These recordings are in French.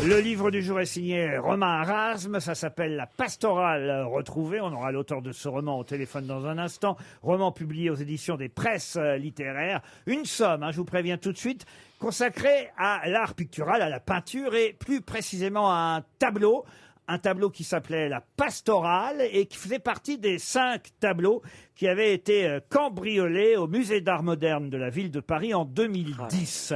Le livre du jour est signé Romain Arasme, ça s'appelle La Pastorale retrouvée. On aura l'auteur de ce roman au téléphone dans un instant. Roman publié aux éditions des Presses littéraires. Une somme, je vous préviens tout de suite, consacrée à l'art pictural, à la peinture et plus précisément à un tableau. Un tableau qui s'appelait La Pastorale et qui faisait partie des 5 tableaux qui avaient été cambriolés au musée d'art moderne de la ville de Paris en 2010.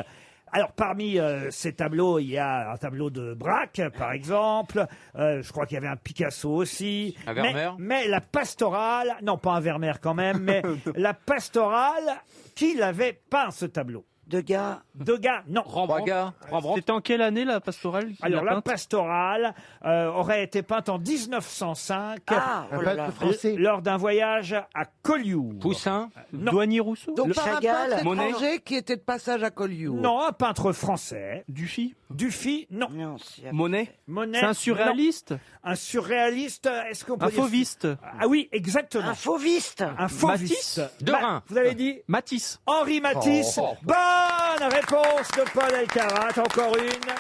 Alors, parmi ces tableaux, il y a un tableau de Braque, par exemple. Je crois qu'il y avait un Picasso aussi. Un Vermeer. Mais la Pastorale, non, pas un Vermeer quand même, mais la Pastorale, qui l'avait peint ce tableau? Degas, non. Rembrandt. C'était en quelle année la pastorale qu'il Alors, a la peinte Pastorale aurait été peinte en 1905 français. lors d'un voyage à Collioure. Poussin. Non. Douanier Rousseau Donc par un Chagall, peintre Monet. étranger qui était de passage à Collioure. Non, un peintre français. Dufy Dufy, non. Non, Monet Monet, C'est un surréaliste non. Un surréaliste, est-ce qu'on peut Un dire- fauviste Ah oui, exactement. Un fauviste. Un fauviste. Matisse Derain. Vous avez dit Matisse Henri Matisse. Bonne réponse de Paul Elkarat. Encore une.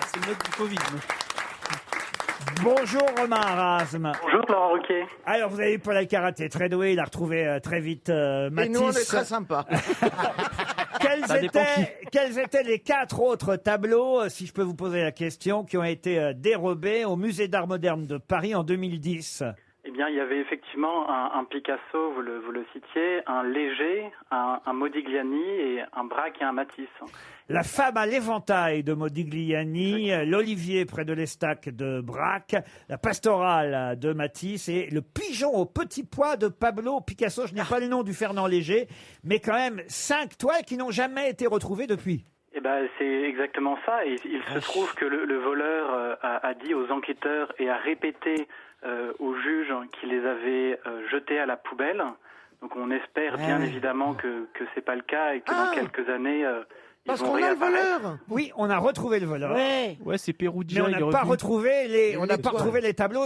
C'est le mec du fauvisme. Bonjour Romain Arasme. Bonjour Laurent Ruquier. Alors vous avez vu, Paul Elkarat est très doué. Il a retrouvé très vite Matisse. Et nous, on est très sympas. Ça dépend Quels étaient les 4 autres tableaux, si je peux vous poser la question, qui ont été dérobés au musée d'art moderne de Paris en 2010? Eh bien, il y avait effectivement un Picasso, vous le citiez, un Léger, un Modigliani et un Braque et un Matisse. La femme à l'éventail de Modigliani, l'Olivier près de l'Estaque de Braque, la Pastorale de Matisse et le Pigeon au petit pois de Pablo Picasso. Je n'ai pas le nom du Fernand Léger, mais quand même 5 toiles qui n'ont jamais été retrouvées depuis. Eh ben, c'est exactement ça. Et il se trouve que le voleur a dit aux enquêteurs et a répété aux juges qu'il les avait jetés à la poubelle. Donc on espère bien évidemment que c'est pas le cas et que dans quelques années Parce ils vont qu'on a le réapparaître. voleur. Oui, on a retrouvé le voleur. Ouais, c'est Mais Perugia. on il est n'a pas revenu. retrouvé les, on n'a Les pas toiles. retrouvé les tableaux.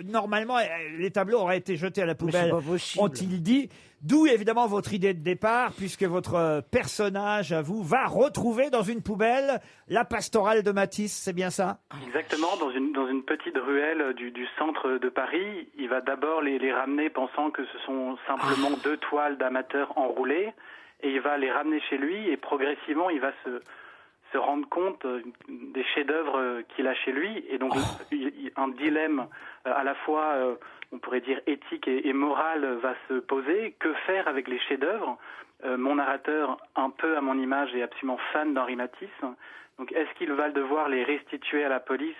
Normalement, les tableaux auraient été jetés à la Mais poubelle, c'est pas possible. ont-ils dit. D'où évidemment votre idée de départ, puisque votre personnage, à vous, va retrouver dans une poubelle la Pastorale de Matisse, c'est bien ça? Exactement, dans une petite ruelle du centre de Paris. Il va d'abord les ramener pensant que ce sont simplement 2 toiles d'amateurs enroulées, et il va les ramener chez lui, et progressivement il va se rendre compte des chefs-d'œuvre qu'il a chez lui, et donc un dilemme à la fois, on pourrait dire éthique et moral, va se poser. Que faire avec les chefs-d'œuvre? Mon narrateur, un peu à mon image, est absolument fan d'Henri Matisse. Donc, est-ce qu'il va devoir les restituer à la police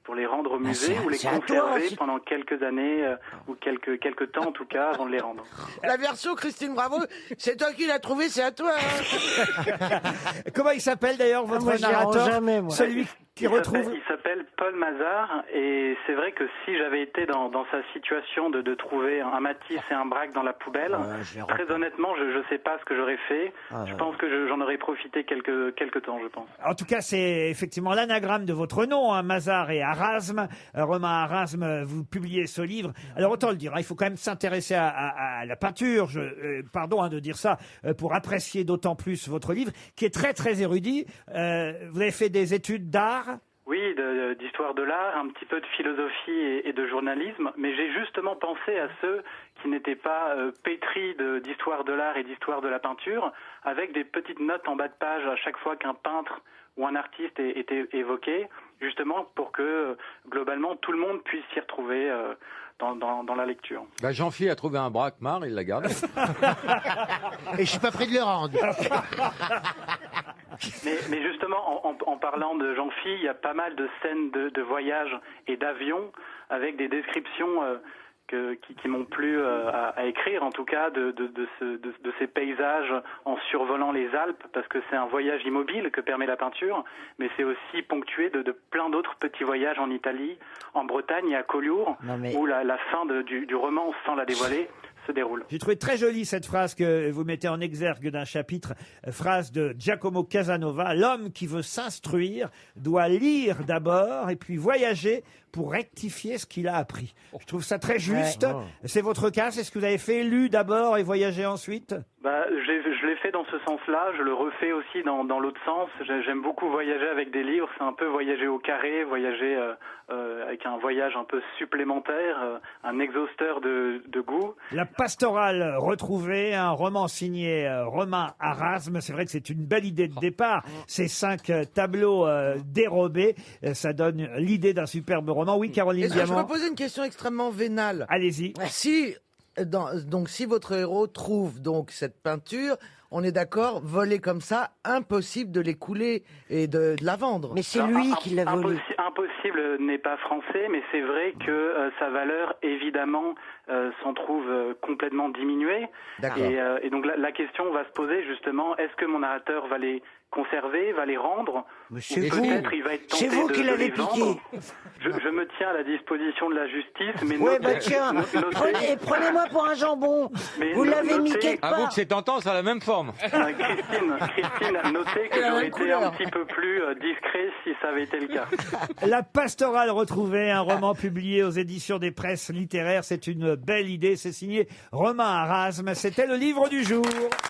pour les rendre au musée ou les c'est à toi, conserver c'est- pendant quelques années ou quelques temps en tout cas avant de les rendre? La version Christine Bravo, c'est toi qui l'as trouvé, c'est à toi. Comment il s'appelle d'ailleurs votre moi, j'y rends narrateur? jamais, moi. Celui qui retrouve. Il s'appelle Paul Mazard, et c'est vrai que si j'avais été dans sa situation de trouver un Matisse et un Braque dans la poubelle, très honnêtement, je ne sais pas ce que j'aurais fait. Je pense que j'en aurais profité quelques temps, je pense. En tout cas, c'est effectivement l'anagramme de votre nom, Mazard et Arasme. Romain Arasme, vous publiez ce livre. Alors autant le dire, il faut quand même s'intéresser à la peinture. Pardon de dire ça, pour apprécier d'autant plus votre livre, qui est très très érudit. Vous avez fait des études d'art. Oui, d'histoire de l'art, un petit peu de philosophie et de journalisme, mais j'ai justement pensé à ceux qui n'étaient pas pétris d'histoire de l'art et d'histoire de la peinture, avec des petites notes en bas de page à chaque fois qu'un peintre ou un artiste était évoqué, justement pour que globalement tout le monde puisse s'y retrouver dans la lecture. Bah, Jean-Philippe a trouvé un braquemar, il l'a gardé. Et je suis pas prêt de le rendre. Mais justement, en parlant de Jean-Philippe, il y a pas mal de scènes de voyage et d'avion avec des descriptions qui m'ont plu à écrire, en tout cas, de ces paysages en survolant les Alpes, parce que c'est un voyage immobile que permet la peinture, mais c'est aussi ponctué de plein d'autres petits voyages en Italie, en Bretagne et à Collioure, où la fin du roman, sans la dévoiler, se déroule. J'ai trouvé très jolie cette phrase que vous mettez en exergue d'un chapitre, phrase de Giacomo Casanova. L'homme qui veut s'instruire doit lire d'abord et puis voyager pour rectifier ce qu'il a appris. Je trouve ça très juste. C'est votre cas? C'est ce que vous avez fait, lu d'abord et voyagé ensuite? Je l'ai fait dans ce sens-là, je le refais aussi dans l'autre sens. J'aime beaucoup voyager avec des livres, c'est un peu voyager au carré, voyager avec un voyage un peu supplémentaire, un exhausteur de goût. La pastorale retrouvée, un roman signé Romain Arasme. C'est vrai que c'est une belle idée de départ. Ces 5 tableaux dérobés, ça donne l'idée d'un superbe roman. Oui, Caroline Est-ce que je Diamant. peux poser une question extrêmement vénale? Allez-y. Si votre héros trouve donc cette peinture, on est d'accord, volée comme ça, impossible de l'écouler et de la vendre. Mais c'est lui qui l'a volé. Impossible n'est pas français, mais c'est vrai que sa valeur, évidemment, s'en trouve complètement diminuée. D'accord. Et donc la question va se poser justement, est-ce que mon narrateur va les conserver, va les rendre, ou c'est vous. peut-être il va être tenté C'est vous qui de l'avez les vendre. piqué. Je me tiens à la disposition de la justice, mais Ouais, notez- tiens, notez- prenez-moi pour un jambon. Mais Vous l'avez mis notez- quelque Avoue part. que c'est tentant, ça a la même forme. Christine a noté que Elle a la j'aurais même été un couleur. petit peu plus discret si ça avait été le cas. La pastorale retrouvée, un roman publié aux éditions des presses littéraires. C'est une belle idée. C'est signé Romain Arasme. C'était le livre du jour.